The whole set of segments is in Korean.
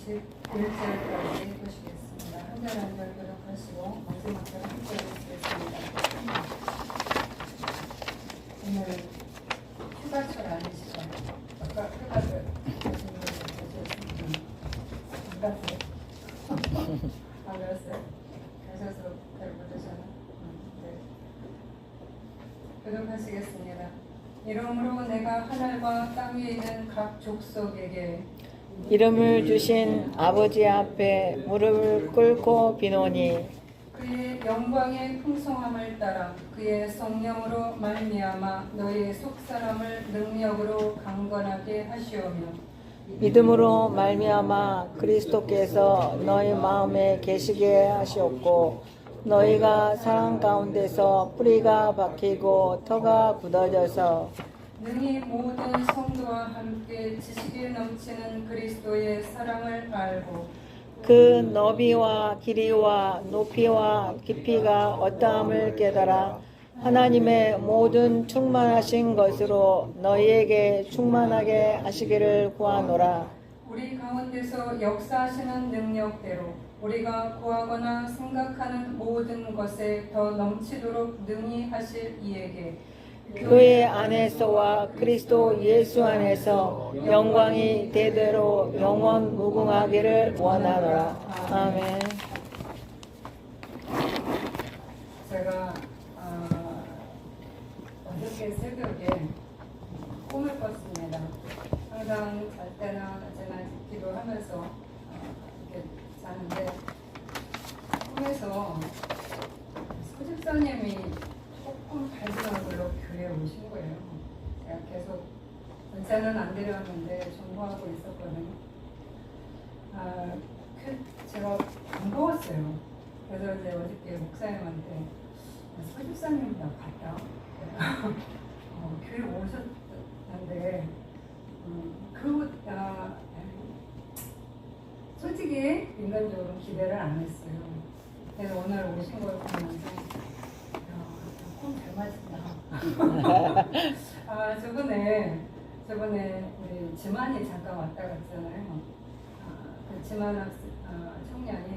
21절까지 보시겠습니다. 한 절 한 절 교독하시고 마지막 절 함께 읽겠습니다. 오늘 휴가철 아니시죠? 아까 휴가를 가신 분들 계셨습니다. 안 갔어요? 안 갔어요? 가셔서 잘 못하셨나? 네. 교독하시겠습니다. 이러므로 내가 하늘과 땅 위에 있는 각 족속에게 이름을 주신 아버지 앞에 무릎을 꿇고 비노니 그의 영광의 풍성함을 따라 그의 성령으로 말미암아 너희의 속사람을 능력으로 강건하게 하시오며 믿음으로 말미암아 그리스도께서 너희 마음에 계시게 하시옵고 너희가 사랑 가운데서 뿌리가 박히고 터가 굳어져서 능히 모든 성도와 함께 지식에 넘치는 그리스도의 사랑을 알고 그 너비와 길이와 높이와 깊이가 어떠함을 깨달아 하나님의 모든 충만하신 것으로 너희에게 충만하게 하시기를 구하노라. 우리 가운데서 역사하시는 능력대로 우리가 구하거나 생각하는 모든 것에 더 넘치도록 능히 하실 이에게 교회 안에서와 그리스도 예수 안에서 영광이 대대로 영원 무궁하기를 원하노라. 아멘. 제가 어저께 새벽에 꿈을 꿨습니다. 항상 잘 때나 낮에나 기도하면서 이렇게 자는데 꿈에서 소집사님이 조금 밝은 얼굴로 교회에 오신 거예요. 제가 계속 문자는 안 드렸는데 정보하고 있었거든요. 제가 반가웠어요. 그래서 이제 어저께 목사님한테 소집사님 나 봤다. 교회 오셨는데 솔직히 인간적으로 기대를 안 했어요. 그래서 오늘 오신 걸 보면서 잘 맞았다. 저번에 우리 지만이 잠깐 왔다 갔잖아요. 그 지만 청년이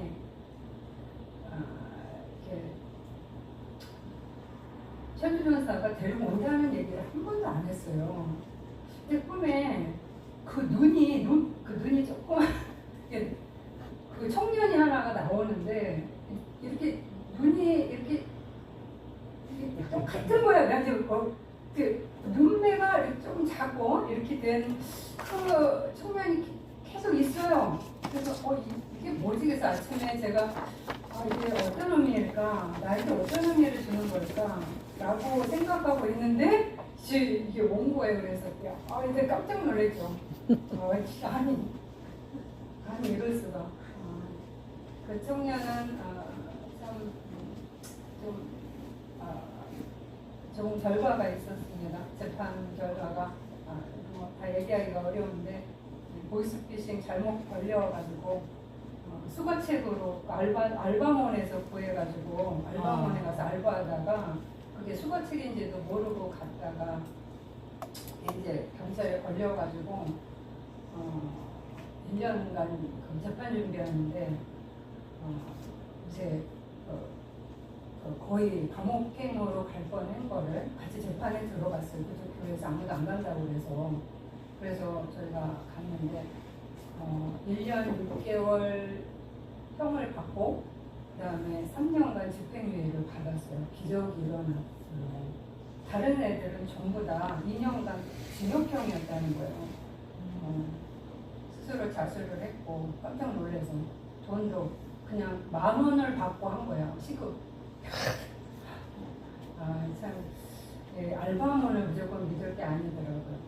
이렇게 최주전사가 데리고 온다는 얘기를 한 번도 안 했어요. 근데 꿈에 그 눈이 조금 그 청년이 하나가 나오는데 이렇게 눈이 이렇게 똑같은 거야. 나한테 그 눈매가 이렇게 좀 작고 이렇게 된 그 청년이 계속 있어요. 그래서 이게 뭐지? 그래서 아침에 제가 이게 어떤 의미일까? 나에게 어떤 의미를 주는 걸까? 라고 생각하고 있는데 이게 온 거예요. 그래서 이제 깜짝 놀랐죠. 아니 이럴 수가. 그 청년은 참 좀 결과가 있었습니다. 재판 결과가 다 얘기하기가 어려운데 보이스피싱 잘못 걸려가지고 수거책으로 알바몬에서 구해가지고 알바몬에 가서 알바하다가 그게 수거책인지도 모르고 갔다가 이제 경찰에 걸려가지고 1년간 재판 준비하는데 이제 거의 감옥행으로 갈 뻔한 거를 같이 재판에 들어갔어요. 그래서 교회에서 아무도 안 간다고 그래서 저희가 갔는데 1년 6개월 형을 받고 그 다음에 3년간 집행유예를 받았어요. 기적이 일어났어요. 다른 애들은 전부 다 2년간 징역형이었다는 거예요. 스스로 자수를 했고 깜짝 놀라서 돈도 그냥 10,000원을 받고 한 거예요. 시급. 참 알바몬을 무조건 믿을 게 아니더라고요.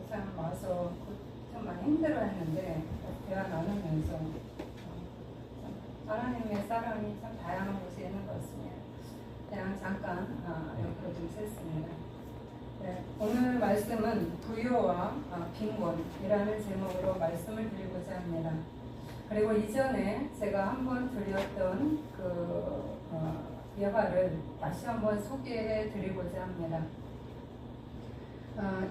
참 와서 참 많이 힘들어했는데 대화 나누면서 하나님의 사랑이 참 다양한 곳에 있는 것 같습니다. 그냥 잠깐 옆으로 좀 셌습니다. 네, 오늘 말씀은 부요와 빈곤이라는 제목으로 말씀을 드리고자 합니다. 그리고 이전에 제가 한번 드렸던 그 예화를 다시 한번 소개해 드리고자 합니다.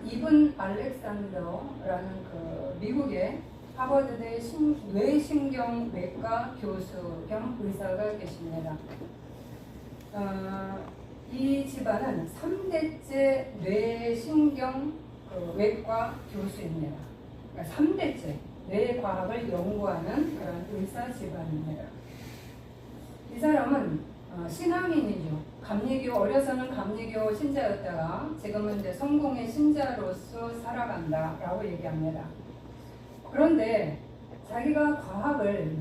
이븐 알렉산더라는 그 미국의 하버드대 뇌신경외과 교수 겸 의사가 계십니다. 이 집안은 3대째 뇌신경외과 교수입니다. 그러니까 3대째 뇌과학을 연구하는 그런 의사 집안입니다. 이 사람은 신앙인이죠. 감리교, 어려서는 감리교 신자였다가 지금은 이제 성공의 신자로서 살아간다라고 얘기합니다. 그런데 자기가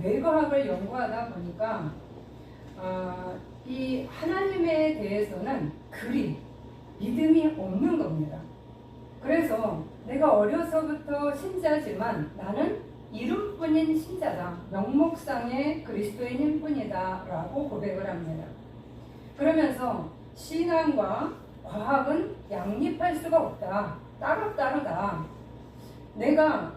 뇌과학을 연구하다 보니까 이 하나님에 대해서는 그리 믿음이 없는 겁니다. 그래서 내가 어려서부터 신자지만 나는 이름뿐인 신자다. 명목상의 그리스도인일 뿐이다. 라고 고백을 합니다. 그러면서 신앙과 과학은 양립할 수가 없다. 따로따로다. 내가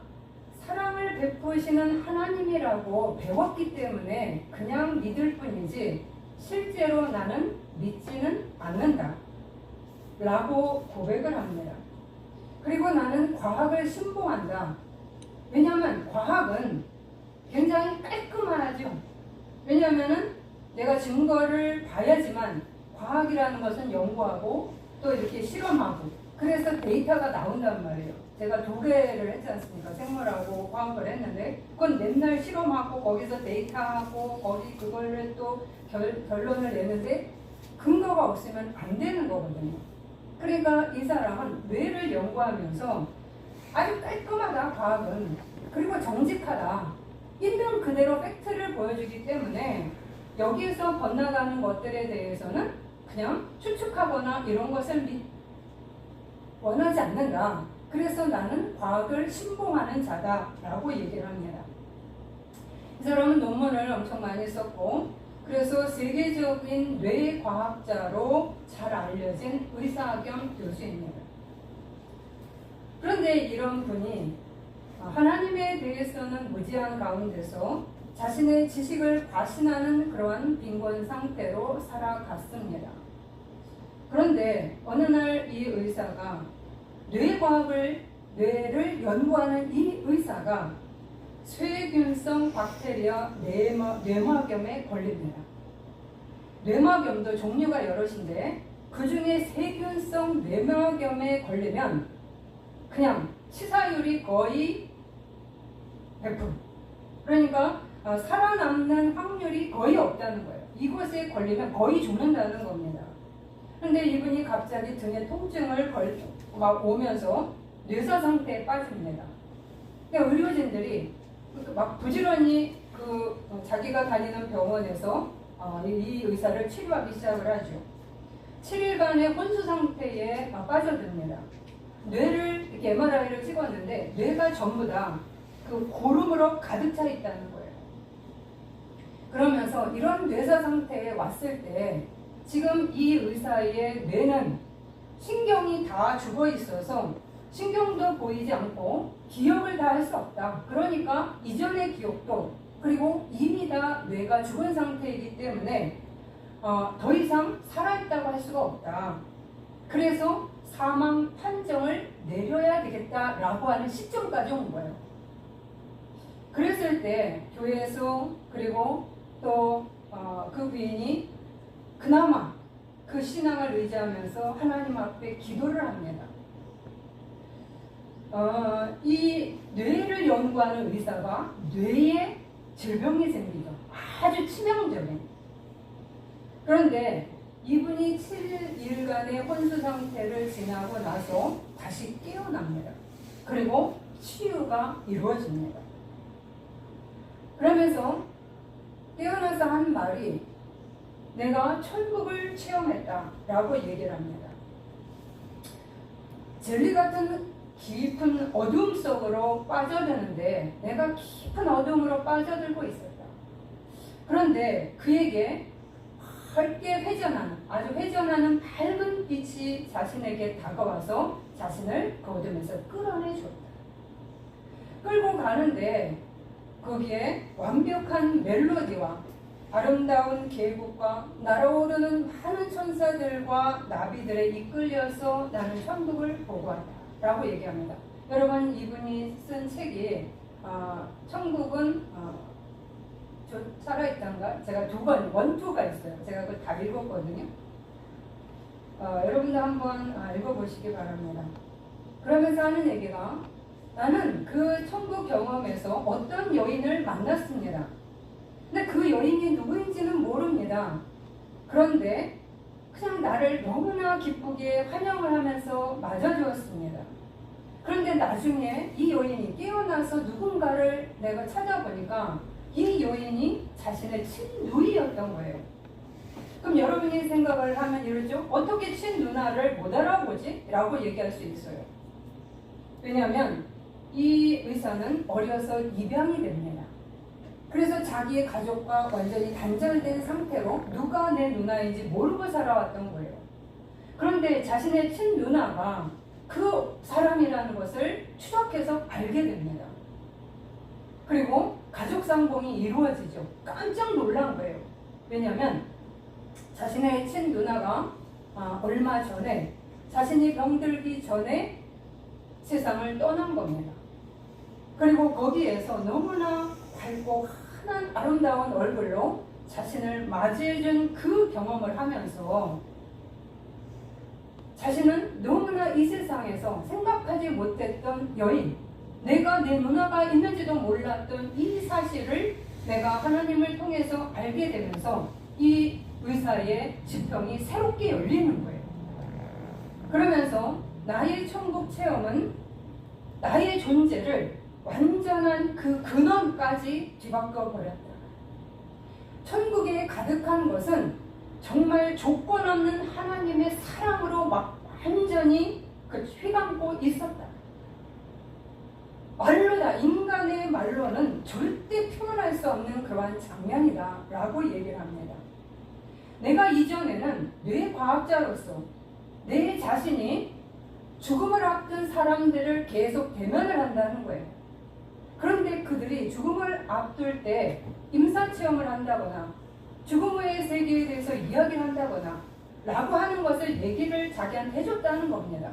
사랑을 베푸시는 하나님이라고 배웠기 때문에 그냥 믿을 뿐이지 실제로 나는 믿지는 않는다. 라고 고백을 합니다. 그리고 나는 과학을 신봉한다. 왜냐하면 과학은 굉장히 깔끔하죠. 왜냐하면 내가 증거를 봐야지만 과학이라는 것은 연구하고 또 이렇게 실험하고 그래서 데이터가 나온단 말이에요. 제가 2개를 했지 않습니까? 생물하고 과학을 했는데 그건 맨날 실험하고 거기서 데이터하고 거기 그걸로 또 결론을 내는데 근거가 없으면 안 되는 거거든요. 그러니까 이 사람은 뇌를 연구하면서 아주 깔끔하다 과학은. 그리고 정직하다. 있는 그대로 팩트를 보여주기 때문에 여기에서 번나가는 것들에 대해서는 그냥 추측하거나 이런 것을 원하지 않는다. 그래서 나는 과학을 신봉하는 자다라고 얘기를 합니다. 이 사람은 논문을 엄청 많이 썼고 그래서 세계적인 뇌과학자로 잘 알려진 의사 겸 교수입니다. 그런데 이런 분이 하나님에 대해서는 무지한 가운데서 자신의 지식을 과신하는 그러한 빈곤 상태로 살아갔습니다. 그런데 어느 날 이 의사가 뇌를 연구하는 이 의사가 쇠균성 박테리아 뇌막염에 걸립니다. 뇌막염도 종류가 여럿인데 그 중에 세균성 뇌막염에 걸리면 그냥 치사율이 거의 100%. 그러니까 살아남는 확률이 거의 없다는 거예요. 이것에 걸리면 거의 죽는다는 겁니다. 그런데 이분이 갑자기 등에 통증을 막 오면서 뇌사 상태에 빠집니다. 그러니까 의료진들이 막 부지런히 자기가 다니는 병원에서 이 의사를 치료하기 시작을 하죠. 7일간의 혼수 상태에 빠져듭니다. 뇌를 이렇게 MRI를 찍었는데 뇌가 전부 다 그 고름으로 가득 차 있다는 거예요. 그러면서 이런 뇌사 상태에 왔을 때 지금 이 의사의 뇌는 신경이 다 죽어 있어서 신경도 보이지 않고 기억을 다 할 수 없다. 그러니까 이전의 기억도 그리고 이미 다 뇌가 죽은 상태이기 때문에 더 이상 살아있다고 할 수가 없다. 그래서 사망 판정을 내려야 되겠다라고 하는 시점까지 온 거예요. 그랬을 때 교회에서 그리고 또 그 부인이 그나마 그 신앙을 의지하면서 하나님 앞에 기도를 합니다. 이 뇌를 연구하는 의사가 뇌에 질병이 생기죠. 아주 치명적인. 그런데 이분이 7일간의 혼수 상태를 지나고 나서 다시 깨어납니다. 그리고 치유가 이루어집니다. 그러면서 깨어나서 한 말이 내가 천국을 체험했다라고 얘기를 합니다. 젤리 같은 깊은 어둠 속으로 빠져드는데 내가 깊은 어둠으로 빠져들고 있었다. 그런데 그에게 밝게 아주 회전하는 밝은 빛이 자신에게 다가와서 자신을 그 어둠에서 끌어내줬다. 끌고 가는데 거기에 완벽한 멜로디와 아름다운 계곡과 날아오르는 많은 천사들과 나비들에 이끌려서 나는 천국을 보고 왔다 라고 얘기합니다. 여러분 이분이 쓴 책이 천국은 저 살아있단가? 제가 두 번, 원투가 있어요. 제가 그걸 다 읽었거든요. 여러분도 한번 읽어보시기 바랍니다. 그러면서 하는 얘기가, 나는 그 천국 경험에서 어떤 여인을 만났습니다. 근데 그 여인이 누구인지는 모릅니다. 그런데 그냥 나를 너무나 기쁘게 환영을 하면서 맞아주었습니다. 그런데 나중에 이 여인이 깨어나서 누군가를 내가 찾아보니까 이 여인이 자신의 친누이였던 거예요. 그럼 여러분이 생각을 하면 이러죠? 어떻게 친누나를 못 알아보지? 라고 얘기할 수 있어요. 왜냐하면 이 의사는 어려서 입양이 됩니다. 그래서 자기의 가족과 완전히 단절된 상태로 누가 내 누나인지 모르고 살아왔던 거예요. 그런데 자신의 친누나가 그 사람이라는 것을 추적해서 알게 됩니다. 그리고 가족 상봉이 이루어지죠. 깜짝 놀란 거예요. 왜냐하면 자신의 친누나가 얼마 전에 자신이 병들기 전에 세상을 떠난 겁니다. 그리고 거기에서 너무나 밝고 환한 아름다운 얼굴로 자신을 맞이해준 그 경험을 하면서 자신은 너무나 이 세상에서 생각하지 못했던 여인, 내가 내 누나가 있는지도 몰랐던 이 사실을 내가 하나님을 통해서 알게 되면서 이 의사의 지평이 새롭게 열리는 거예요. 그러면서 나의 천국 체험은 나의 존재를 완전한 그 근원까지 뒤바꿔 버렸다. 천국에 가득한 것은 정말 조건 없는 하나님의 사랑으로 막 완전히 휘감고 있었다. 말로다, 인간의 말로는 절대 표현할 수 없는 그러한 장면이다 라고 얘기를 합니다. 내가 이전에는 뇌과학자로서 내 자신이 죽음을 앞둔 사람들을 계속 대면을 한다는 거예요. 그런데 그들이 죽음을 앞둘 때 임사체험을 한다거나 죽음 후의 세계에 대해서 이야기를 한다거나 라고 하는 것을 얘기를 자기한테 해줬다는 겁니다.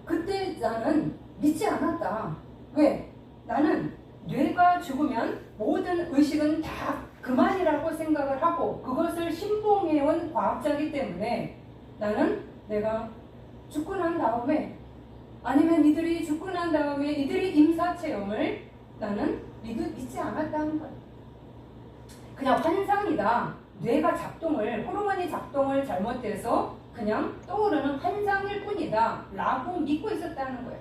그때 나는 믿지 않았다. 왜? 나는 뇌가 죽으면 모든 의식은 다 그만이라고 생각을 하고 그것을 신봉해온 과학자이기 때문에 나는 내가 죽고 난 다음에 아니면 이들이 죽고 난 다음에 이들이 임사체험을 나는 믿지 않았다는 거예요. 그냥 환상이다. 뇌가 작동을, 호르몬이 작동을 잘못해서 그냥 떠오르는 환상일 뿐이다 라고 믿고 있었다는 거예요.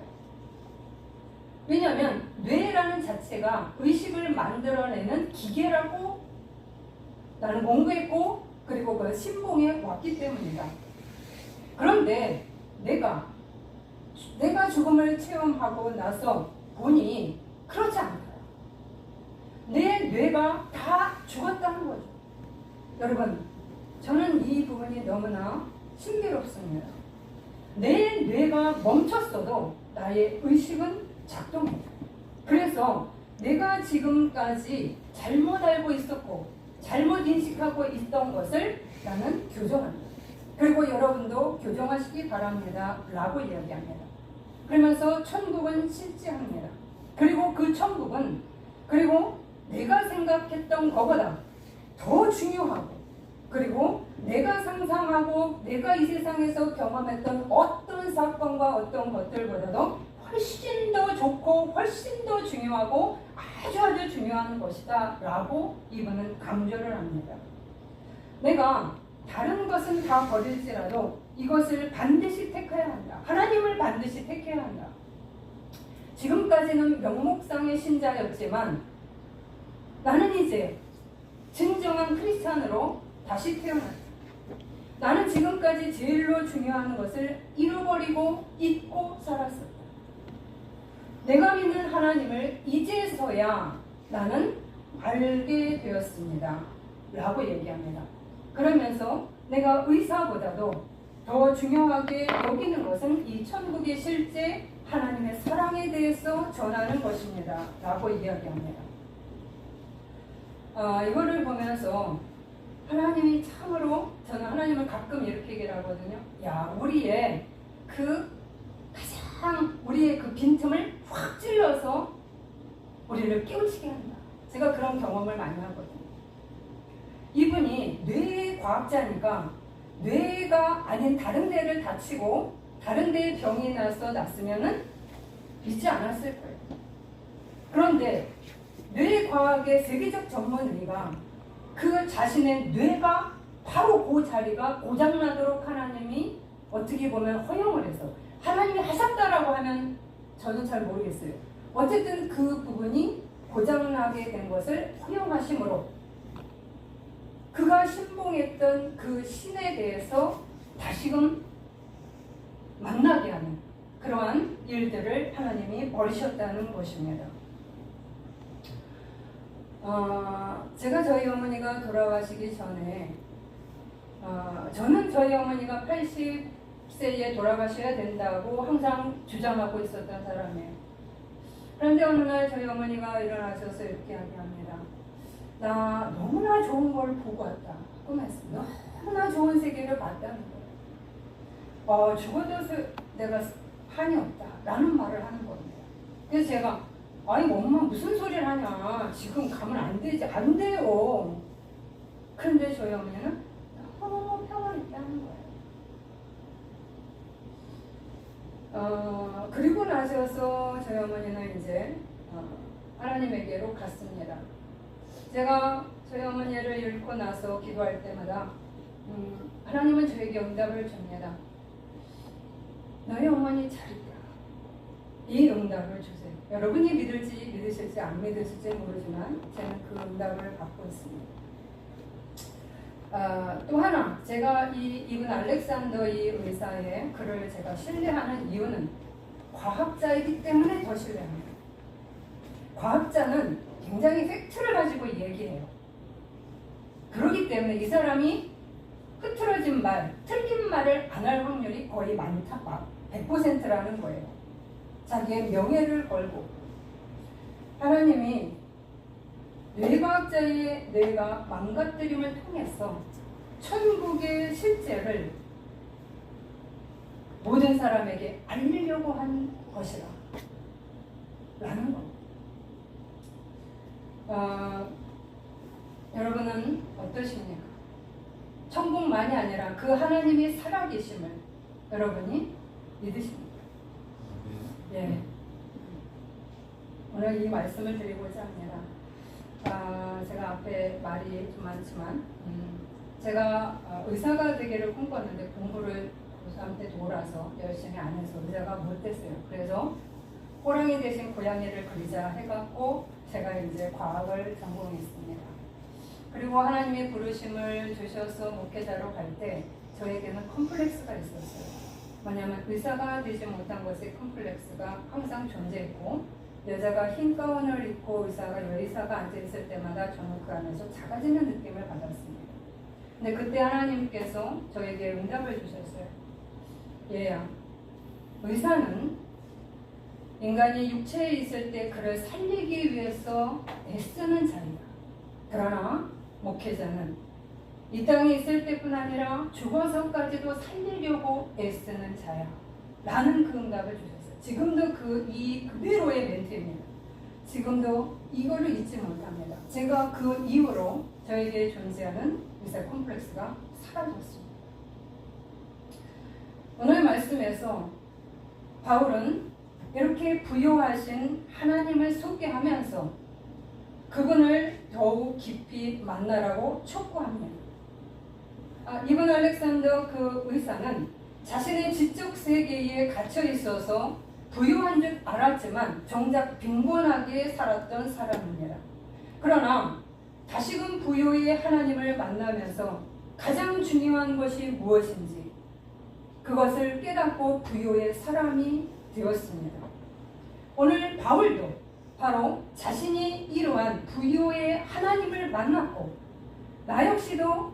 왜냐하면 뇌라는 자체가 의식을 만들어내는 기계라고 나는 공부했고 그리고 그 신봉에 왔기 때문이다. 그런데 내가 죽음을 체험하고 나서 보니 그렇지 않다. 내 뇌가 다 죽었다는 거죠. 여러분, 저는 이 부분이 너무나 신비롭습니다. 내 뇌가 멈췄어도 나의 의식은 작동해요. 그래서 내가 지금까지 잘못 알고 있었고 잘못 인식하고 있던 것을 나는 교정합니다. 그리고 여러분도 교정하시기 바랍니다 라고 이야기합니다. 그러면서 천국은 실제합니다. 그리고 그 천국은 그리고 내가 생각했던 것보다 더 중요하고 그리고 내가 상상하고 내가 이 세상에서 경험했던 어떤 사건과 어떤 것들보다도 훨씬 더 좋고 훨씬 더 중요하고 아주 중요한 것이다 라고 이분은 강조를 합니다. 내가 다른 것은 다 버릴지라도 이것을 반드시 택해야 한다. 하나님을 반드시 택해야 한다. 지금까지는 명목상의 신자였지만 나는 이제 진정한 크리스찬으로 다시 태어났다. 나는 지금까지 제일로 중요한 것을 잃어버리고 잊고 살았었다. 내가 믿는 하나님을 이제서야 나는 알게 되었습니다 라고 얘기합니다. 그러면서 내가 의사보다도 더 중요하게 여기는 것은 이 천국의 실제 하나님의 사랑에 대해서 전하는 것입니다 라고 이야기합니다. 이거를 보면서 하나님이 참으로 저는 하나님을 가끔 이렇게 얘기를 하거든요. 야, 우리의 그 가장 우리의 그 빈틈을 확 찔러서 우리를 깨우치게 한다. 제가 그런 경험을 많이 하거든요. 이분이 뇌과학자니까 뇌가 아닌 다른 데를 다치고 다른 데에 병이 나서 났으면은 믿지 않았을 거예요. 그런데 뇌과학의 세계적 전문의가 그 자신의 뇌가 바로 그 자리가 고장나도록 하나님이 어떻게 보면 허용을 해서 하나님이 하셨다라고 하면 저는 잘 모르겠어요. 어쨌든 그 부분이 고장나게 된 것을 허용하심으로 그가 신봉했던 그 신에 대해서 다시금 만나게 하는 그러한 일들을 하나님이 벌이셨다는 것입니다. 제가 저희 어머니가 돌아가시기 전에 저는 저희 어머니가 80세에 돌아가셔야 된다고 항상 주장하고 있었던 사람이에요. 그런데 어느 날 저희 어머니가 일어나셔서 이렇게 이야기합니다. 나 너무나 좋은 걸 보고 왔다. 그 말씀. 너무나 좋은 세계를 봤다는 거예요. 죽어도 내가 한이 없다. 라는 말을 하는 겁니다. 그래서 제가 아니 엄마 무슨 소리를 하냐. 지금 가면 안 되지. 안 돼요. 그런데 저희 어머니는 너무 평안했다는 거예요. 그리고 나서서 저희 어머니는 이제 하나님에게로 갔습니다. 제가 저희 어머니를 잃고 나서 기도할 때마다 하나님은 저에게 응답을 줍니다. 너희 어머니 잘 있다. 이 응답을 주세요. 여러분이 믿으실지 안 믿으실지 모르지만 저는 그 응답을 받고 있습니다. 또 하나 제가 이분 알렉산더 이 의사의 글을 제가 신뢰하는 이유는 과학자이기 때문에 더 신뢰합니다. 과학자는 굉장히 팩트를 가지고 얘기해요. 그렇기 때문에 이 사람이 흐트러진 말, 틀린 말을 안 할 확률이 거의 많다, 100%라는 거예요. 자기의 명예를 걸고 하나님이 뇌과학자의 뇌가 망가뜨림을 통해서 천국의 실제를 모든 사람에게 알리려고 한 것이다 라는 겁니다. 여러분은 어떠십니까? 천국만이 아니라 그 하나님이 살아계심을 여러분이 믿으십니까? 예. 오늘 이 말씀을 드리고자 합니다. 제가 앞에 말이 좀 많지만 제가 의사가 되기를 꿈꿨는데 공부를 고3 때 돌아서 열심히 안 해서 의사가 못 됐어요. 그래서 호랑이 대신 고양이를 그리자 해갖고 제가 이제 과학을 전공했습니다. 그리고 하나님의 부르심을 주셔서 목회자로 갈 때 저에게는 컴플렉스가 있었어요. 뭐냐면 의사가 되지 못한 것의 컴플렉스가 항상 존재했고 여자가 흰 가운을 입고 의사가 여의사가 앉아있을 때마다 저는 그 안에서 작아지는 느낌을 받았습니다. 근데 그때 하나님께서 저에게 응답을 주셨어요. 얘야, 의사는 인간이 육체에 있을 때 그를 살리기 위해서 애쓰는 자이다. 그러나 목회자는 이 땅에 있을 때뿐 아니라 죽어서까지도 살리려고 애쓰는 자야. 라는 그 응답을 주셨어요. 지금도 그대로의 멘트입니다. 지금도 이거를 잊지 못합니다. 제가 그 이후로 저에게 존재하는 의사 컴플렉스가 사라졌습니다. 오늘 말씀에서 바울은 이렇게 부여하신 하나님을 소개하면서 그분을 더욱 깊이 만나라고 촉구합니다. 이분 알렉산더 그 의사는 자신의 지적 세계에 갇혀 있어서 부유한 줄 알았지만 정작 빈곤하게 살았던 사람입니다. 그러나 다시금 부유의 하나님을 만나면서 가장 중요한 것이 무엇인지 그것을 깨닫고 부유의 사람이 되었습니다. 오늘 바울도 바로 자신이 이러한 부유의 하나님을 만났고 나 역시도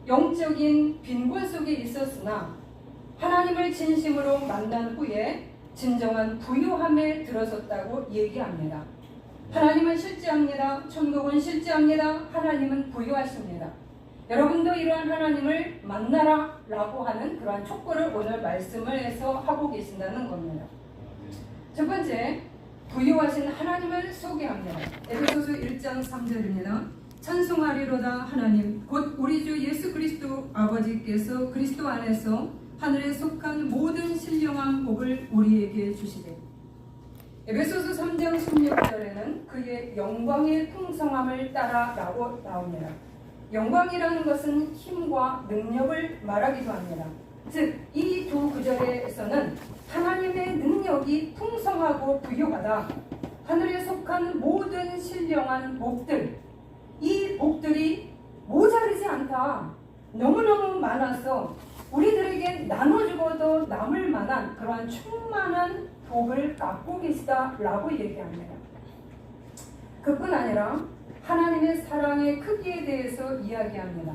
영적인 빈곤 속에 있었으나 하나님을 진심으로 만난 후에 진정한 부유함에 들어섰다고 얘기합니다. 하나님은 실제합니다. 천국은 실제합니다. 하나님은 부유하십니다. 여러분도 이러한 하나님을 만나라 라고 하는 그러한 촉구를 오늘 말씀을 해서 하고 계신다는 겁니다. 첫 번째, 부유하신 하나님을 소개합니다. 에베소서 1장 3절입니다. 찬송하리로다 하나님 곧 우리 주 예수 그리스도 아버지께서 그리스도 안에서 하늘에 속한 모든 신령한 복을 우리에게 주시되. 에베소서 3장 16절에는 그의 영광의 풍성함을 따라라고 나옵니다. 영광이라는 것은 힘과 능력을 말하기도 합니다. 즉, 이 두 구절에서는 하나님의 능력이 풍성하고 부유하다. 하늘에 속한 모든 신령한 복들, 이 복들이 모자르지 않다. 너무너무 많아서 우리들에게 나눠주고도 남을 만한 그러한 충만한 복을 갖고 계시다라고 얘기합니다. 그뿐 아니라 하나님의 사랑의 크기에 대해서 이야기합니다.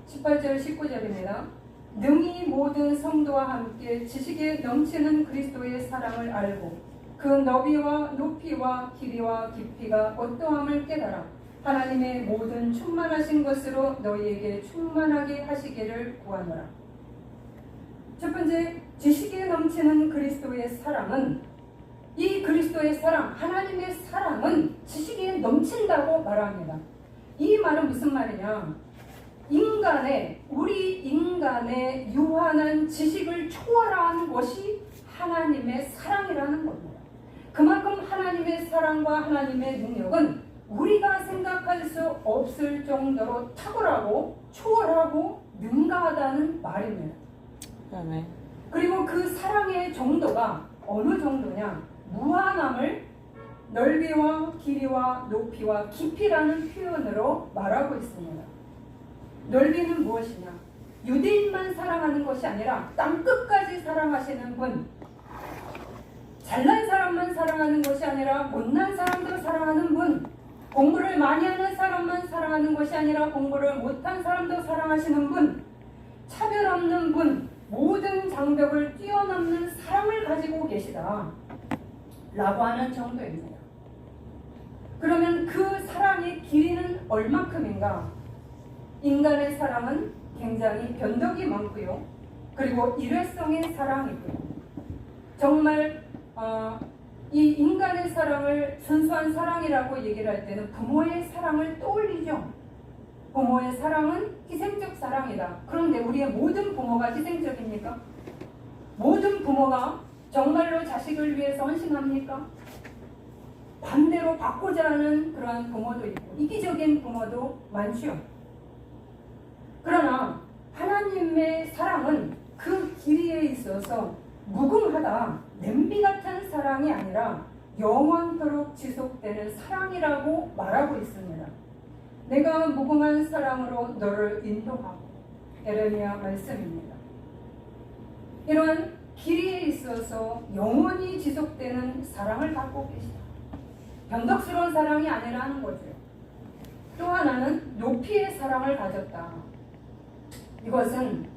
18절 19절입니다. 능히 모든 성도와 함께 지식에 넘치는 그리스도의 사랑을 알고 그 너비와 높이와 길이와 깊이가 어떠함을 깨달아 하나님의 모든 충만하신 것으로 너희에게 충만하게 하시기를 구하노라. 첫 번째, 지식에 넘치는 그리스도의 사랑은, 이 그리스도의 사랑, 하나님의 사랑은 지식에 넘친다고 말합니다. 이 말은 무슨 말이냐? 우리 인간의 유한한 지식을 초월한 것이 하나님의 사랑이라는 겁니다. 그만큼 하나님의 사랑과 하나님의 능력은 우리가 생각할 수 없을 정도로 탁월하고 초월하고 능가하다는 말입니다. 아멘. 그리고 그 사랑의 정도가 어느 정도냐? 무한함을 넓이와 길이와 높이와 깊이라는 표현으로 말하고 있습니다. 넓이는 무엇이냐? 유대인만 사랑하는 것이 아니라 땅끝까지 사랑하시는 분, 잘난 사람만 사랑하는 것이 아니라 못난 사람도 사랑하는 분, 공부를 많이 하는 사람만 사랑하는 것이 아니라 공부를 못한 사람도 사랑하시는 분, 차별 없는 분, 모든 장벽을 뛰어넘는 사랑을 가지고 계시다 라고 하는 정도입니다. 그러면 그 사랑의 길이는 얼마큼인가? 인간의 사랑은 굉장히 변덕이 많고요. 그리고 일회성의 사랑이고요. 정말 이 인간의 사랑을 순수한 사랑이라고 얘기를 할 때는 부모의 사랑을 떠올리죠. 부모의 사랑은 희생적 사랑이다. 그런데 우리의 모든 부모가 희생적입니까? 모든 부모가 정말로 자식을 위해서 헌신합니까? 반대로 받고자 하는 그러한 부모도 있고 이기적인 부모도 많죠. 그러나 하나님의 사랑은 그 길이에 있어서 무궁하다, 냄비 같은 사랑이 아니라 영원토록 지속되는 사랑이라고 말하고 있습니다. 내가 무궁한 사랑으로 너를 인도하고, 예레미야 말씀입니다. 이런 길이에 있어서 영원히 지속되는 사랑을 갖고 계시다. 변덕스러운 사랑이 아니라는 거죠. 또 하나는 높이의 사랑을 가졌다. 이것은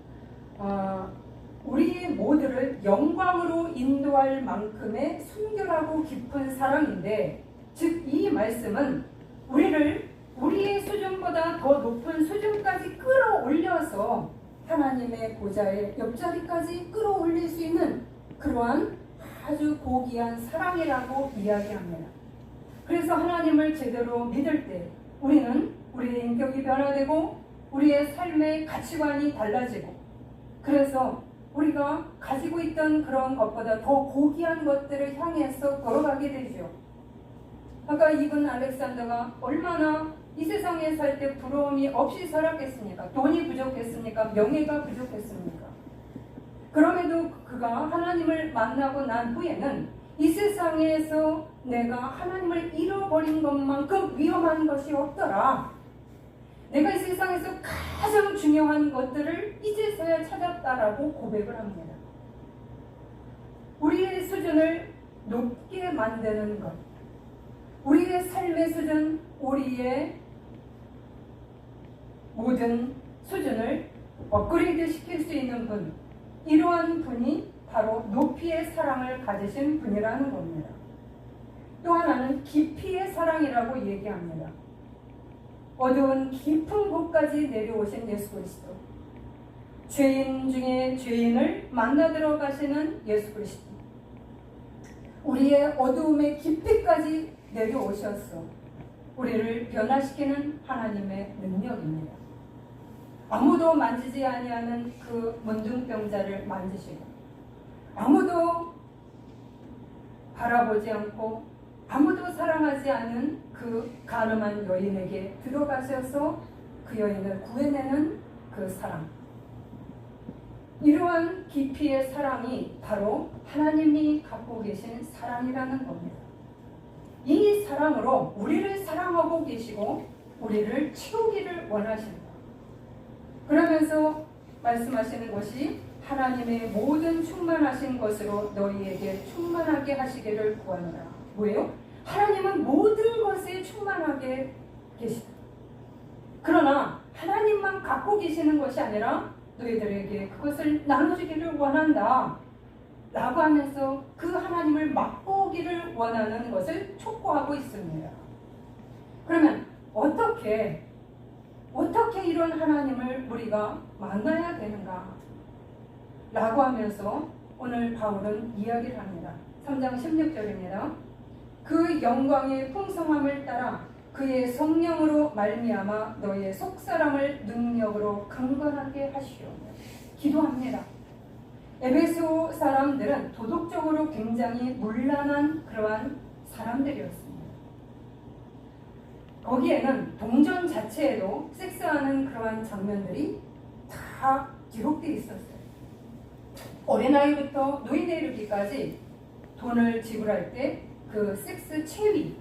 우리 모두를 영광으로 인도할 만큼의 순결하고 깊은 사랑인데, 즉 이 말씀은 우리의 수준보다 더 높은 수준까지 끌어올려서 하나님의 보좌의 옆자리까지 끌어올릴 수 있는 그러한 아주 고귀한 사랑이라고 이야기합니다. 그래서 하나님을 제대로 믿을 때 우리는 우리의 인격이 변화되고 우리의 삶의 가치관이 달라지고, 그래서 우리가 가지고 있던 그런 것보다 더 고귀한 것들을 향해서 걸어가게 되죠. 아까 이분 알렉산더가 얼마나 이 세상에 살 때 부러움이 없이 살았겠습니까? 돈이 부족했습니까? 명예가 부족했습니까? 그럼에도 그가 하나님을 만나고 난 후에는 이 세상에서 내가 하나님을 잃어버린 것만큼 위험한 것이 없더라. 내가 이 세상에서 가장 중요한 것들을 이제서야 찾았다라고 고백을 합니다. 우리의 수준을 높게 만드는 것, 우리의 삶의 수준, 우리의 모든 수준을 업그레이드 시킬 수 있는 분, 이러한 분이 바로 높이의 사랑을 가지신 분이라는 겁니다. 또 하나는 깊이의 사랑이라고 얘기합니다. 어두운 깊은 곳까지 내려오신 예수 그리스도, 죄인 중에 죄인을 만나 들어가시는 예수 그리스도, 우리의 어두움의 깊이까지 내려오셔서 우리를 변화시키는 하나님의 능력입니다. 아무도 만지지 아니하는 그 문둥병자를 만지시고 아무도 바라보지 않고 아무도 사랑하지 않은 그 가늠한 여인에게 들어가셔서 그 여인을 구해내는 그 사랑, 이러한 깊이의 사랑이 바로 하나님이 갖고 계신 사랑이라는 겁니다. 이 사랑으로 우리를 사랑하고 계시고 우리를 채우기를 원하십니다. 그러면서 말씀하시는 것이 하나님의 모든 충만하신 것으로 너희에게 충만하게 하시기를 구하노라. 뭐예요? 하나님은 모든 것에 충만하게 계시다. 그러나 하나님만 갖고 계시는 것이 아니라 너희들에게 그것을 나눠주기를 원한다 라고 하면서 그 하나님을 맛보기를 원하는 것을 촉구하고 있습니다. 그러면 어떻게 이런 하나님을 우리가 만나야 되는가 라고 하면서 오늘 바울은 이야기를 합니다. 3장 16절입니다. 그 영광의 풍성함을 따라 그의 성령으로 말미암아 너희의 속사람을 능력으로 강건하게 하시오. 기도합니다. 에베소 사람들은 도덕적으로 굉장히 문란한 그러한 사람들이었습니다. 거기에는 동전 자체에도 섹스하는 그러한 장면들이 다 기록되어 있었어요. 어린아이부터 노인에 이르기까지 돈을 지불할 때 그 섹스 체위,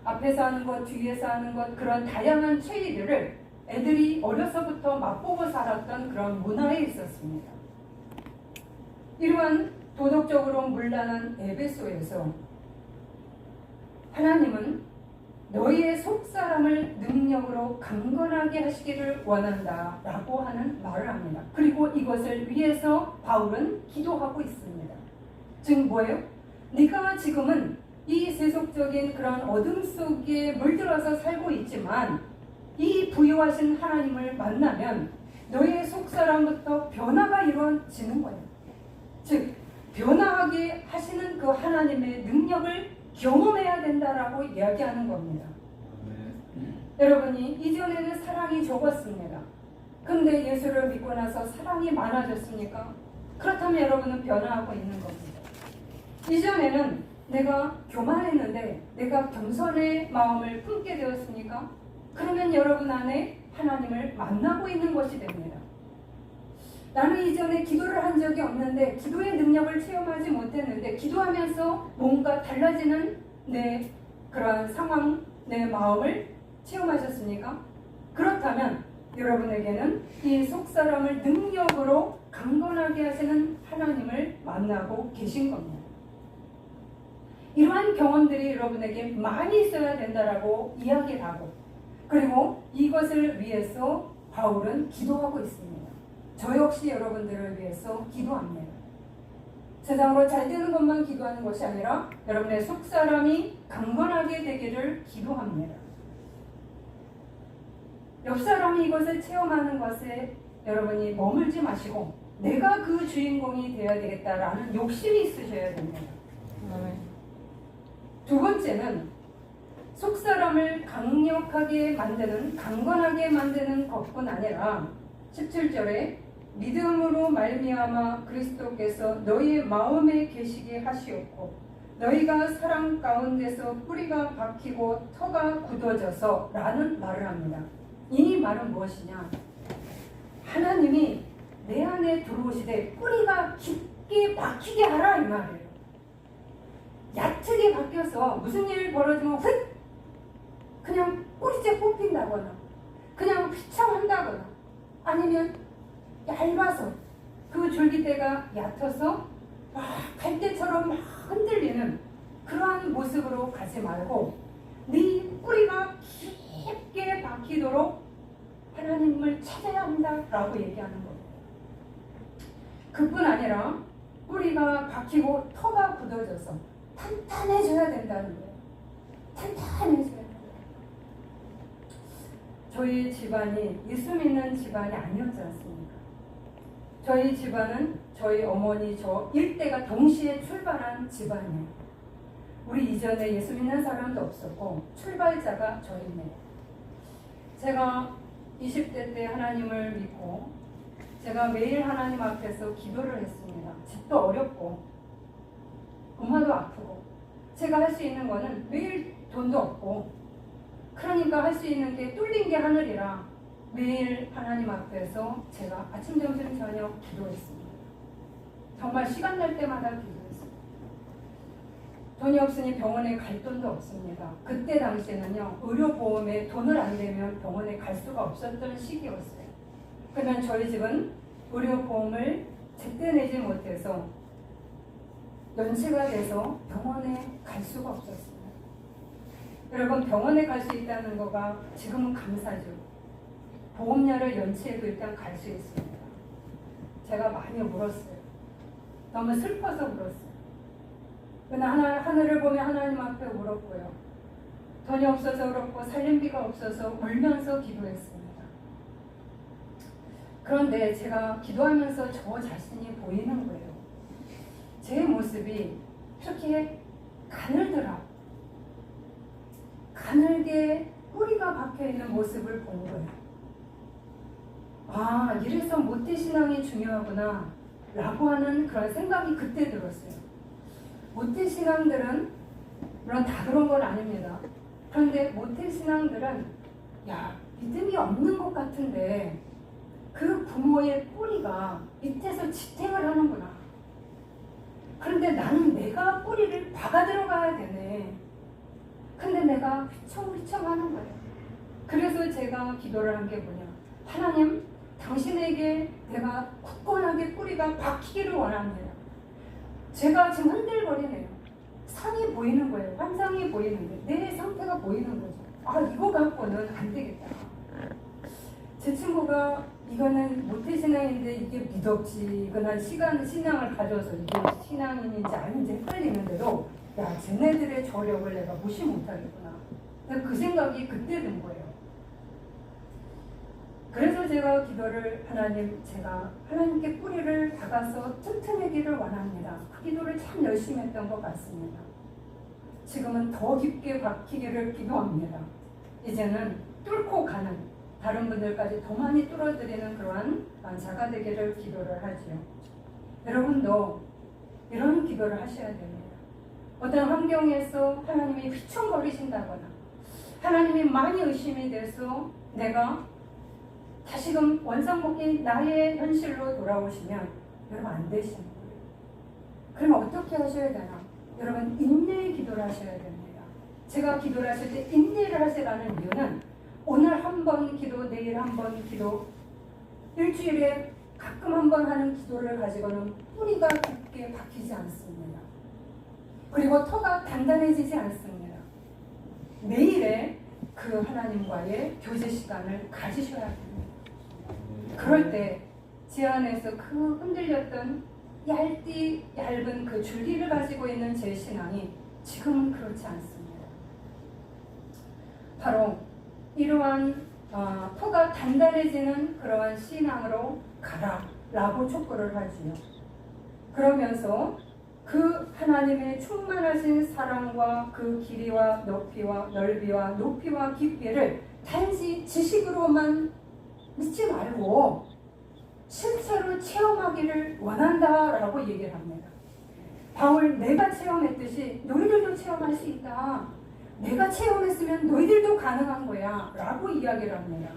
앞에서 하는 것, 뒤에서 하는 것, 그런 다양한 체위들을 애들이 어려서부터 맛보고 살았던 그런 문화에 있었습니다. 이러한 도덕적으로 문란한 에베소에서 하나님은 너희의 속사람을 능력으로 강건하게 하시기를 원한다 라고 하는 말을 합니다. 그리고 이것을 위해서 바울은 기도하고 있습니다. 즉 뭐예요? 네가 지금은 이 세속적인 그런 어둠 속에 물들어서 살고 있지만 이 부유하신 하나님을 만나면 너희의 속사람부터 변화가 이루어지는 거예요. 즉 변화하게 하시는 그 하나님의 능력을 경험해야 된다라고 이야기하는 겁니다. 여러분이 이전에는 사랑이 적었습니다. 근데 예수를 믿고 나서 사랑이 많아졌습니까? 그렇다면 여러분은 변화하고 있는 겁니다. 이전에는 내가 교만했는데 내가 겸손의 마음을 품게 되었습니까? 그러면 여러분 안에 하나님을 만나고 있는 것이 됩니다. 나는 이전에 기도를 한 적이 없는데 기도의 능력을 체험하지 못했는데 기도하면서 뭔가 달라지는 내 그러한 상황, 내 마음을 체험하셨습니까? 그렇다면 여러분에게는 이 속사람을 능력으로 강건하게 하시는 하나님을 만나고 계신 겁니다. 이러한 경험들이 여러분에게 많이 있어야 된다라고 이야기를 하고 그리고 이것을 위해서 바울은 기도하고 있습니다. 저 역시 여러분들을 위해서 기도합니다. 세상으로 잘 되는 것만 기도하는 것이 아니라 여러분의 속사람이 강건하게 되기를 기도합니다. 옆사람이 이것을 체험하는 것에 여러분이 머물지 마시고 내가 그 주인공이 되어야 되겠다라는 욕심이 있으셔야 됩니다. 두 번째는 속사람을 강력하게 만드는, 강건하게 만드는 것뿐 아니라 17절에 믿음으로 말미암아 그리스도께서 너희의 마음에 계시게 하시옵고 너희가 사랑 가운데서 뿌리가 박히고 터가 굳어져서 라는 말을 합니다. 이 말은 무엇이냐? 하나님이 내 안에 들어오시되 뿌리가 깊게 박히게 하라 이 말이에요. 얕게 박혀서 무슨 일이 벌어지면 휙 그냥 뿌리째 뽑힌다거나 그냥 휘청한다거나 아니면 얇아서 그 줄기대가 얕아서 막 갈대처럼 막 흔들리는 그러한 모습으로 가지 말고 네 뿌리가 깊게 박히도록 하나님을 찾아야 한다라고 얘기하는 거예요. 그뿐 아니라 뿌리가 박히고 터가 굳어져서 탄탄해져야 된다는 거예요. 탄탄해져야 된다. 저희 집안이 예수 믿는 집안이 아니었지 않습니까? 저희 집안은 저희 어머니 저 일대가 동시에 출발한 집안이에요. 우리 이전에 예수 믿는 사람도 없었고 출발자가 저희네요. 제가 20대 때 하나님을 믿고 제가 매일 하나님 앞에서 기도를 했습니다. 집도 어렵고 엄마도 아프고 제가 할 수 있는 거는 매일 돈도 없고 그러니까 할 수 있는 게 뚫린 게 하늘이라 매일 하나님 앞에서 제가 아침, 점심, 저녁 기도했습니다. 정말 시간 날 때마다 기도했습니다. 돈이 없으니 병원에 갈 돈도 없습니다. 그때 당시에는요, 의료보험에 돈을 안 내면 병원에 갈 수가 없었던 시기였어요. 그러면 저희 집은 의료보험을 제때 내지 못해서 연체가 돼서 병원에 갈 수가 없었습니다. 여러분, 병원에 갈 수 있다는 거가 지금은 감사죠. 보험료를 연체해도 일단 갈 수 있습니다. 제가 많이 울었어요. 너무 슬퍼서 울었어요. 그러나 하늘을 보며 하나님 앞에 울었고요. 돈이 없어서 울었고 살림비가 없어서 울면서 기도했습니다. 그런데 제가 기도하면서 저 자신이 보이는 거예요. 제 모습이 이렇게 가늘게 뿌리가 박혀있는 모습을 본 거예요. 아, 이래서 모태신앙이 중요하구나 라고 하는 그런 생각이 그때 들었어요. 모태신앙들은 물론 다 그런 건 아닙니다. 그런데 모태신앙들은 야, 믿음이 없는 것 같은데 그 부모의 뿌리가 밑에서 지탱을 하는구나. 그런데 나는 내가 뿌리를 박아 들어가야 되네. 근데 내가 휘청휘청 하는 거예요. 그래서 제가 기도를 한 게 뭐냐. 하나님, 당신에게 내가 굳건하게 뿌리가 박히기를 원합니다. 제가 지금 흔들거리네요. 산이 보이는 거예요. 환상이 보이는데 내 상태가 보이는 거죠. 아, 이거 갖고는 안 되겠다. 제 친구가 이거는 모태신앙인데 이게 믿었지. 이거 난 신앙을 가져서 이게 신앙인인지 아닌지 헷갈리는 대로 야, 쟤네들의 저력을 내가 무시 못하겠구나. 그 생각이 그때 든 거예요. 그래서 제가 기도를 제가 하나님께 뿌리를 박아서 튼튼하기를 원합니다. 그 기도를 참 열심히 했던 것 같습니다. 지금은 더 깊게 박히기를 기도합니다. 이제는 뚫고 가는 다른 분들까지 더 많이 뚫어드리는 그러한 자가 되기를 기도를 하지요. 여러분도 이런 기도를 하셔야 됩니다. 어떤 환경에서 하나님이 휘청거리신다거나 하나님이 많이 의심이 돼서 내가 다시금 원상복귀 나의 현실로 돌아오시면 여러분 안 되시는 거예요. 그럼 어떻게 하셔야 되나? 여러분 인내의 기도를 하셔야 됩니다. 제가 기도를 하실 때 인내를 하시라는 이유는 오늘 한 번 기도, 내일 한 번 기도, 일주일에 가끔 한 번 하는 기도를 가지고는 뿌리가 깊게 박히지 않습니다. 그리고 터가 단단해지지 않습니다. 매일의 그 하나님과의 교제 시간을 가지셔야 됩니다. 그럴 때 제 안에서 그 흔들렸던 얇은 그 줄기를 가지고 있는 제 신앙이 지금은 그렇지 않습니다. 바로 이러한 터가 단단해지는 그러한 신앙으로 가라라고 촉구를 하지요. 그러면서 그 하나님의 충만하신 사랑과 그 길이와 높이와 넓이와 높이와 깊이를 단지 지식으로만 믿지 말고 실제로 체험하기를 원한다라고 얘기를 합니다. 바울, 내가 체험했듯이 너희들도 체험할 수 있다. 내가 체험했으면 너희들도 가능한 거야 라고 이야기를 합니다.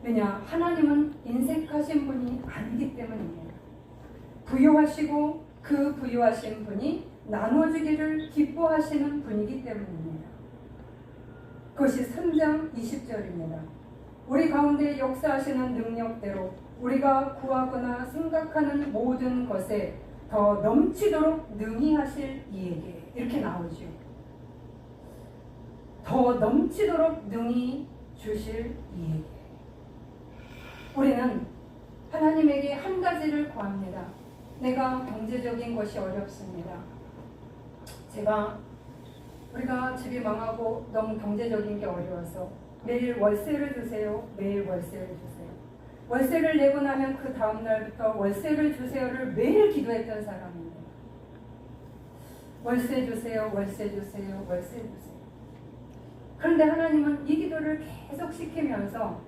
왜냐? 하나님은 인색하신 분이 아니기 때문입니다. 부유하시고 그 부유하신 분이 나눠주기를 기뻐하시는 분이기 때문입니다. 그것이 3장 20절입니다. 우리 가운데 역사하시는 능력대로 우리가 구하거나 생각하는 모든 것에 더 넘치도록 능히 하실 이에게 이렇게 나오죠. 더 넘치도록 능히 주실 이에게. 우리는 하나님에게 한 가지를 구합니다. 내가 경제적인 것이 어렵습니다. 우리가 집이 망하고 너무 경제적인 게 어려워서 매일 월세를 주세요. 매일 월세를 주세요. 월세를 내고 나면 그 다음 날부터 월세를 주세요를 매일 기도했던 사람입니다. 월세 주세요, 월세 주세요, 월세 주세요. 그런데 하나님은 이 기도를 계속 시키면서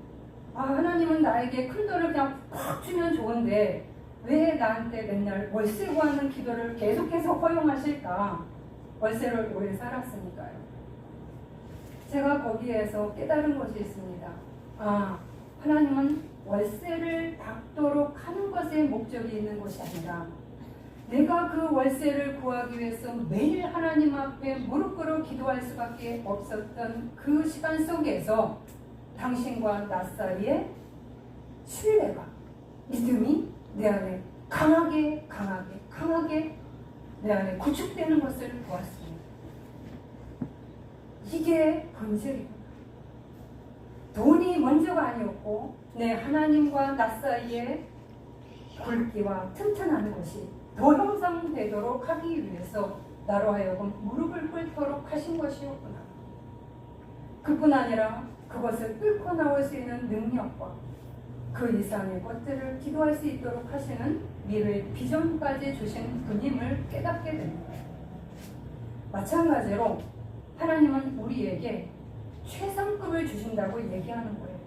하나님은 나에게 큰 돈을 그냥 팍 주면 좋은데 왜 나한테 맨날 월세 구하는 기도를 계속해서 허용하실까? 월세를 오래 살았으니까요. 제가 거기에서 깨달은 것이 있습니다. 하나님은 월세를 닦도록 하는 것에 목적이 있는 것이 아니라 내가 그 월세를 구하기 위해서 매일 하나님 앞에 무릎 꿇어 기도할 수밖에 없었던 그 시간 속에서 당신과 나 사이에 신뢰가, 믿음이 내 안에 강하게 내 안에 구축되는 것을 보았습니다. 이게 본질입니다. 돈이 먼저가 아니었고 내 하나님과 나 사이에 굵기와 튼튼한 것이 더 형성되도록 하기 위해서 나로 하여금 무릎을 꿇도록 하신 것이었구나. 그뿐 아니라 그것을 뚫고 나올 수 있는 능력과 그 이상의 것들을 기도할 수 있도록 하시는 미래의 비전까지 주신 분임을 깨닫게 됩니다. 마찬가지로 하나님은 우리에게 최상급을 주신다고 얘기하는 거예요.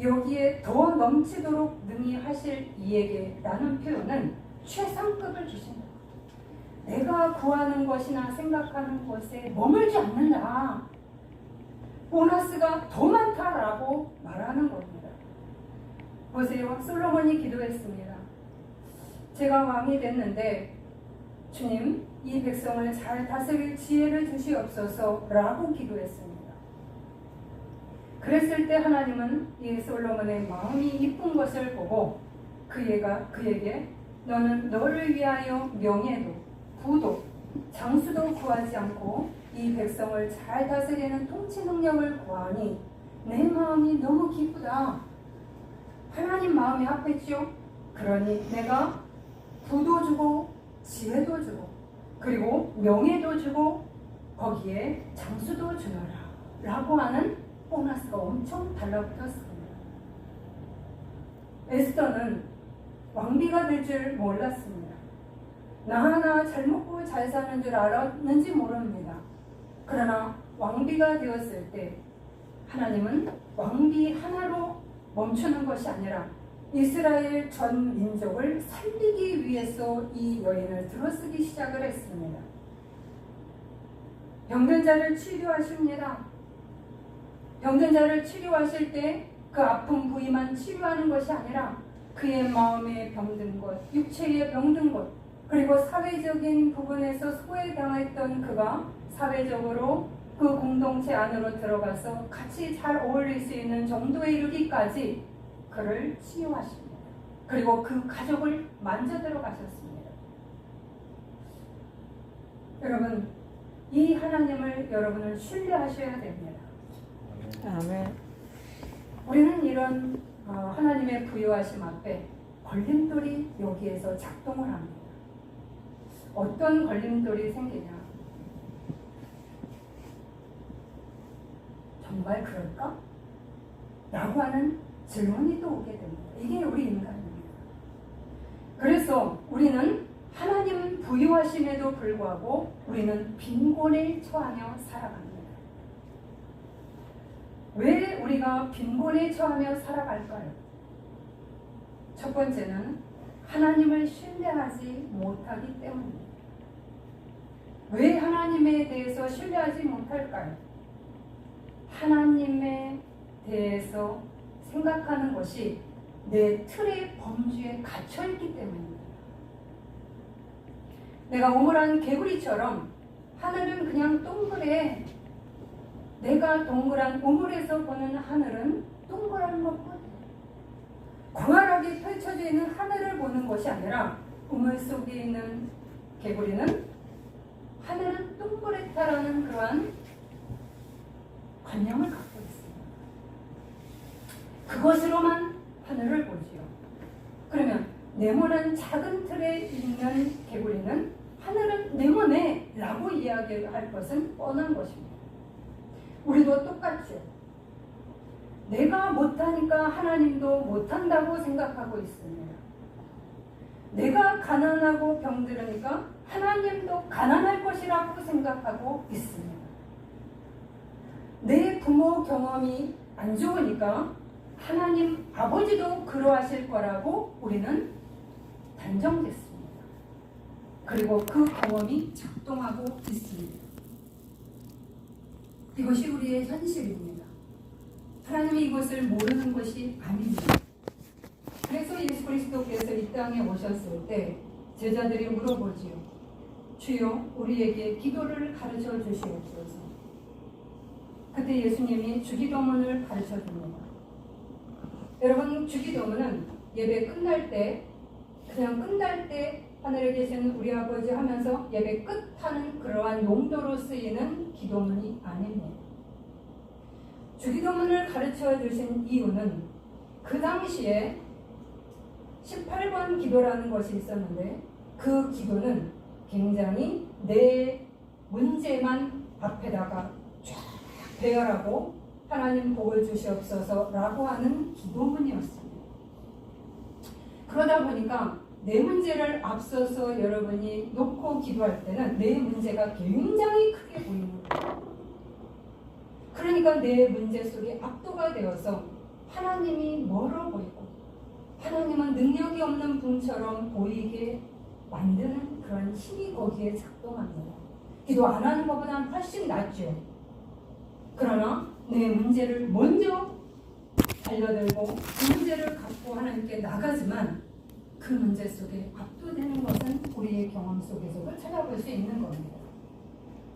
여기에 더 넘치도록 능히 하실 이에게 라는 표현은 최상급을 주신다. 내가 구하는 것이나 생각하는 것에 머물지 않는다. 보너스가 더 많다라고 말하는 겁니다. 보세요. 솔로몬이 기도했습니다. 제가 왕이 됐는데 주님, 이 백성을 잘 다스릴 지혜를 주시옵소서 라고 기도했습니다. 그랬을 때 하나님은 이 솔로몬의 마음이 이쁜 것을 보고 그에게 너는 너를 위하여 명예도, 부도, 장수도 구하지 않고 이 백성을 잘 다스리는 통치 능력을 구하니 내 마음이 너무 기쁘다. 하나님 마음이 합했죠. 그러니 내가 부도 주고 지혜도 주고 그리고 명예도 주고 거기에 장수도 주노라 라고 하는 보너스가 엄청 달라붙었습니다. 에스더는 왕비가 될 줄 몰랐습니다. 나 하나 잘 먹고 잘 사는 줄 알았는지 모릅니다. 그러나 왕비가 되었을 때 하나님은 왕비 하나로 멈추는 것이 아니라 이스라엘 전 민족을 살리기 위해서 이 여인을 들어쓰기 시작을 했습니다. 병든 자를 치료하십니다. 병든 자를 치료하실 때 그 아픈 부위만 치료하는 것이 아니라 그의 마음에 병든 것, 육체에 병든 것, 그리고 사회적인 부분에서 소외당했던 그가 사회적으로 그 공동체 안으로 들어가서 같이 잘 어울릴 수 있는 정도에 이르기까지 그를 치유하십니다. 그리고 그 가족을 만져 들어가셨습니다. 여러분, 이 하나님을 여러분은 신뢰하셔야 됩니다. 아멘. 우리는 이런 하나님의 부여하심 앞에 걸림돌이 여기에서 작동을 합니다. 어떤 걸림돌이 생기냐? 정말 그럴까? 라고 하는 질문이 또 오게 됩니다. 이게 우리 인간입니다. 그래서 우리는 하나님 부여하심에도 불구하고 우리는 빈곤에 처하며 살아갑니다. 왜 우리가 빈곤에 처하며 살아갈까요? 첫 번째는 하나님을 신뢰하지 못하기 때문입니다. 왜 하나님에 대해서 신뢰하지 못할까요? 하나님에 대해서 생각하는 것이 내 틀의 범주에 갇혀있기 때문입니다. 내가 우물한 개구리처럼 하늘은 그냥 동그래. 내가 동그란 우물에서 보는 하늘은 동그란 것뿐. 광활하게 펼쳐져 있는 하늘을 보는 것이 아니라 우물 속에 있는 개구리는 하늘은 동그랗다라는 그러한 관념을 갖고 있습니다. 그것으로만 하늘을 보지요. 그러면 네모난 작은 틀에 있는 개구리는 하늘은 네모네 라고 이야기할 것은 뻔한 것입니다. 우리도 똑같죠. 내가 못하니까 하나님도 못한다고 생각하고 있습니다. 내가 가난하고 병들으니까 하나님도 가난할 것이라고 생각하고 있습니다. 내 부모 경험이 안 좋으니까 하나님 아버지도 그러하실 거라고 우리는 단정됐습니다. 그리고 그 경험이 작동하고 있습니다. 이것이 우리의 현실입니다. 하나님이 이것을 모르는 것이 아닙니다. 그래서 예수 그리스도께서 이 땅에 오셨을 때 제자들이 물어보지요. 주여 우리에게 기도를 가르쳐 주시옵소서. 그때 예수님이 주기도문을 가르쳐 줍니다. 여러분, 주기도문은 예배 끝날 때, 그냥 끝날 때 하늘에 계신 우리 아버지 하면서 예배 끝하는 그러한 용도로 쓰이는 기도문이 아닙니다. 주기도문을 가르쳐 주신 이유는 그 당시에 18번 기도라는 것이 있었는데 그 기도는 굉장히 내 문제만 앞에다가 쫙 배열하고 하나님 복을 주시옵소서라고 하는 기도문이었습니다. 그러다 보니까 내 문제를 앞서서 여러분이 놓고 기도할 때는 내 문제가 굉장히 크게 보이는 거예요. 그러니까 내 문제 속에 압도가 되어서 하나님이 멀어 보이고 하나님은 능력이 없는 분처럼 보이게 만드는 그런 힘이 거기에 작동합니다. 기도 안 하는 것보다는 훨씬 낫죠. 그러나 내 문제를 먼저 달려들고 그 문제를 갖고 하나님께 나가지만 그 문제 속에 압도되는 것은 우리의 경험 속에서도 찾아볼 수 있는 겁니다.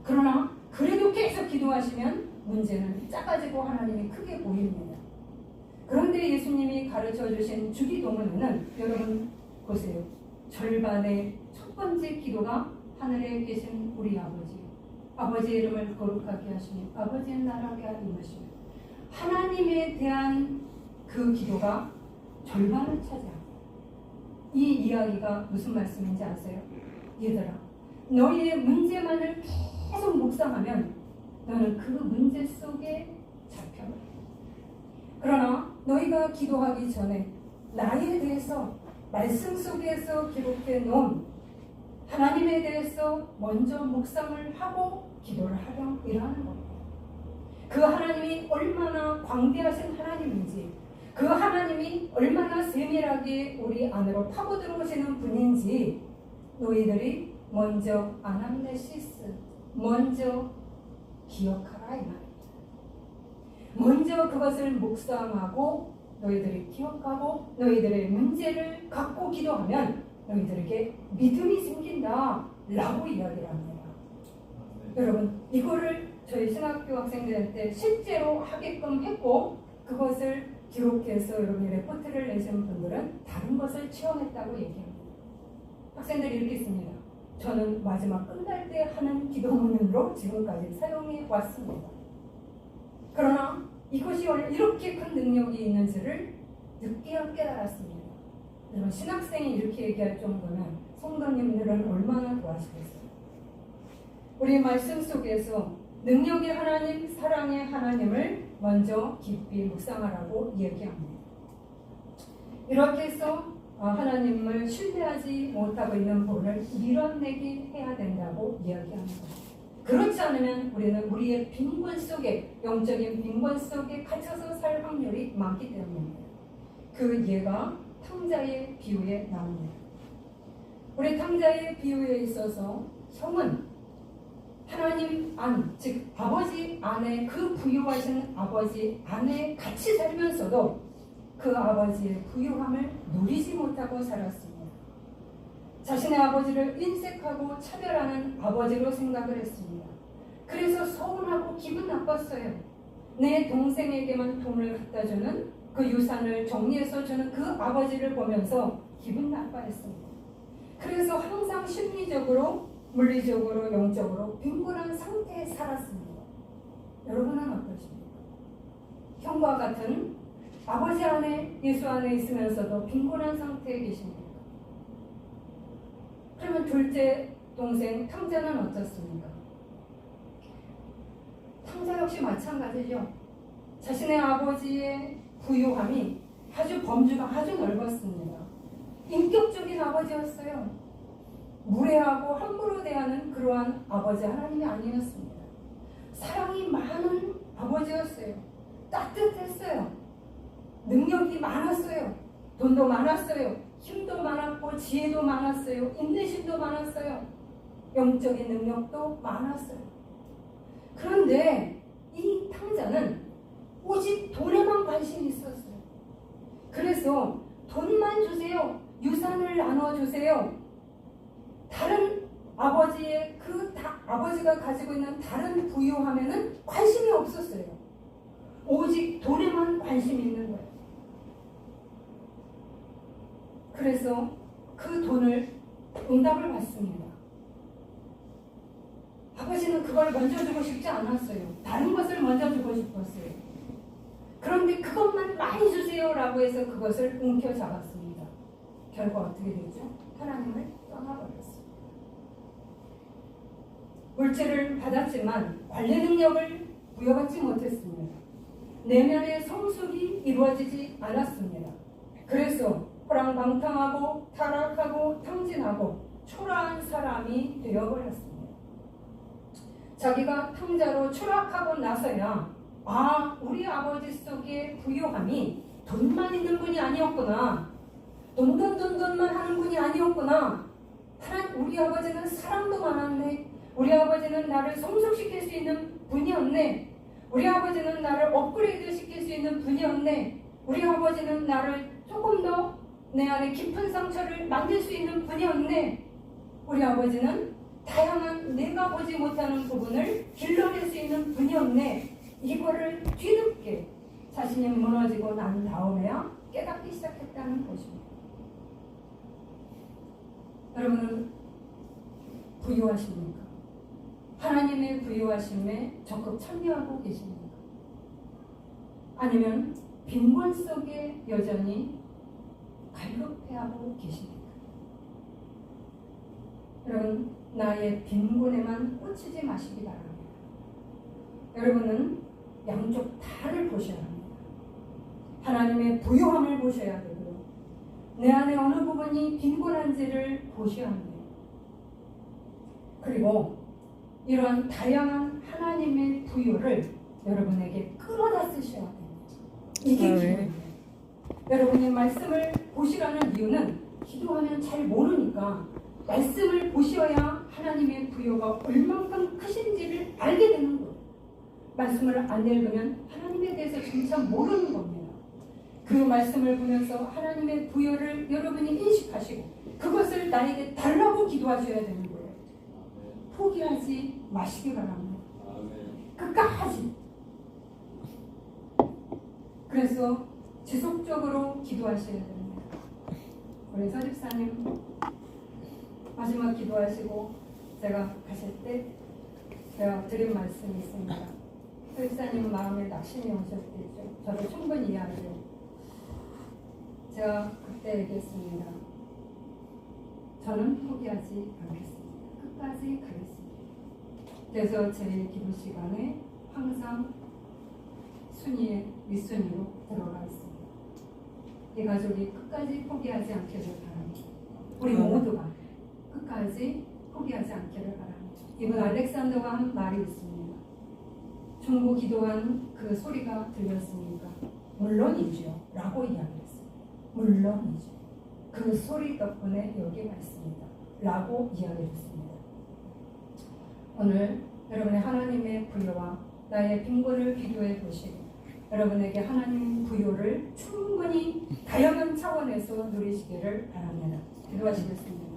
그러나 그래도 계속 기도하시면 문제는 작아지고 하나님이 크게 보입니다. 그런데 예수님이 가르쳐 주신 주기도문에는 여러분 보세요. 절반의 첫 번째 기도가 하늘에 계신 우리 아버지, 아버지의 이름을 거룩하게 하시며 아버지의 나라가 임하시며 하나님에 대한 그 기도가 절반을 차지합니다. 이 이야기가 무슨 말씀인지 아세요? 얘들아, 너희의 문제만을 계속 묵상하면 너는 그 문제 속에 잡혀버려. 그러나 너희가 기도하기 전에 나에 대해서 말씀 속에서 기록해 놓은 하나님에 대해서 먼저 묵상을 하고 기도를 하려는 겁니다. 그 하나님이 얼마나 광대하신 하나님인지, 그 하나님이 얼마나 세밀하게 우리 안으로 파고 들어오시는 분인지 너희들이 먼저 아남네시스, 먼저 기억하라 이 말입니다. 먼저 그것을 묵상하고 너희들이 기억하고 너희들의 문제를 갖고 기도하면 너희들에게 믿음이 생긴다 라고 이야기를 합니다. 여러분, 이거를 저희 신학교 학생들한테 실제로 하게끔 했고 그것을 기록해서 여러분이 레포트를 내신 분들은 다른 것을 체험했다고 얘기합니다. 학생들이 이렇게 있습니다. 저는 마지막 끝날 때 하는 기도문으로 지금까지 사용해 왔습니다. 그러나 이것이 원래 이렇게 큰 능력이 있는지를 늦게야 깨달았습니다. 여러분, 신학생이 이렇게 얘기할 정도면 성도님들은 얼마나 도와주겠어요. 우리 말씀 속에서 능력의 하나님, 사랑의 하나님을 먼저 깊이 묵상하라고 얘기합니다. 이렇게 해서 하나님을 신뢰하지 못하고 있는 본을 밀어내게 해야 된다고 이야기합니다. 그렇지 않으면 우리는 우리의 빈곤 속에, 영적인 빈곤 속에 갇혀서 살 확률이 많기 때문입니다. 그 예가 탕자의 비유에 나옵니다. 우리 탕자의 비유에 있어서 형은 하나님 안, 즉 아버지 안에, 그 부유하신 아버지 안에 같이 살면서도 그 아버지의 부유함을 누리지 못하고 살았습니다. 자신의 아버지를 인색하고 차별하는 아버지로 생각을 했습니다. 그래서 서운하고 기분 나빴어요. 내 동생에게만 돈을 갖다 주는 그 유산을 정리해서 주는 그 아버지를 보면서 기분 나빠했습니다. 그래서 항상 심리적으로, 물리적으로, 영적으로 빈곤한 상태에 살았습니다. 여러분은 어떠십니까? 형과 같은 아버지 안에, 예수 안에 있으면서도 빈곤한 상태에 계십니까? 그러면 둘째 동생 탕자는 어떻습니까? 탕자 역시 마찬가지죠. 자신의 아버지의 부유함이 아주 범주가 아주 넓었습니다. 인격적인 아버지였어요. 무례하고 함부로 대하는 그러한 아버지 하나님이 아니었습니다. 사랑이 많은 아버지였어요. 따뜻했어요. 능력이 많았어요. 돈도 많았어요. 힘도 많았고 지혜도 많았어요. 인내심도 많았어요. 영적인 능력도 많았어요. 그런데 이 탕자는 오직 돈에만 관심이 있었어요. 그래서 돈만 주세요. 유산을 나눠주세요. 다른 아버지의 아버지가 가지고 있는 다른 부유함에는 관심이 없었어요. 오직 돈에만 관심이 있는 거예요. 그래서 그 돈을 응답을 받습니다. 아버지는 그걸 먼저 주고 싶지 않았어요. 다른 것을 먼저 주고 싶었어요. 그런데 그것만 많이 주세요 라고 해서 그것을 움켜잡았습니다. 결과 어떻게 되죠? 하나님을 떠나버렸어요. 물질을 받았지만 관리 능력을 부여받지 못했습니다. 내면의 성숙이 이루어지지 않았습니다. 그래서 호랑방탕하고 타락하고 탕진하고 초라한 사람이 되어버렸습니다. 자기가 탕자로 추락하고 나서야 우리 아버지 속의 부유함이 돈만 있는 분이 아니었구나. 돈만 하는 분이 아니었구나. 우리 아버지는 사랑도 많았네. 우리 아버지는 나를 성숙시킬 수 있는 분이었네. 우리 아버지는 나를 업그레이드 시킬 수 있는 분이었네. 우리 아버지는 나를 조금 더 내 안에 깊은 상처를 만들 수 있는 분이었네. 우리 아버지는 다양한 내가 보지 못하는 부분을 길러낼 수 있는 분이었네. 이거를 뒤늦게 자신이 무너지고 난 다음에야 깨닫기 시작했다는 것입니다. 여러분은 부유하십니까? 하나님의 부유하심에 적극 참여하고 계십니까? 아니면 빈곤 속에 여전히 갈급해하고 계십니까? 여러분, 나의 빈곤에만 꽂히지 마시기 바랍니다. 여러분은 양쪽 다를 보셔야 합니다. 하나님의 부유함을 보셔야 되고 내 안에 어느 부분이 빈곤한지를 보셔야 합니다. 그리고 이러한 다양한 하나님의 부유를 여러분에게 끌어다 쓰셔야 됩니다. 이게 기도입니다. 여러분이 말씀을 보시라는 이유는 기도하면 잘 모르니까 말씀을 보셔야 하나님의 부유가 얼만큼 크신지를 알게 되는 거예요. 말씀을 안 읽으면 하나님에 대해서 진짜 모르는 겁니다. 그 말씀을 보면서 하나님의 부유를 여러분이 인식하시고 그것을 나에게 달라고 기도하셔야 되는 거예요. 포기하지 마시기 바랍니다. 끝까지. 그래서 지속적으로 기도하셔야 됩니다. 우리 서집사님 마지막 기도하시고 제가 가실 때 제가 드린 말씀이 있습니다. 서집사님 마음에 낙심이 오셨겠죠. 저도 충분히 이해하죠. 제가 그때 얘기했습니다. 저는 포기하지 않겠습니다. 끝까지 가겠습니다. 그래서 제 기도 시간에 항상 순위에 윗순위로 들어가 있습니다. 이 가족이 끝까지 포기하지 않기를 바랍니다. 우리 모두가 끝까지 포기하지 않기를 바랍니다. 이번 알렉산더가 한 말이 있습니다. 중보 기도한 그 소리가 들렸습니까? 물론이죠 라고 이야기했습니다. 물론이죠. 그 소리 덕분에 여기 와 있습니다 라고 이야기했습니다. 오늘 여러분의 하나님의 부유와 나의 빈곤을 비교해 보시고 여러분에게 하나님 부유를 충분히 다양한 차원에서 누리시기를 바랍니다. 기도하시겠습니다.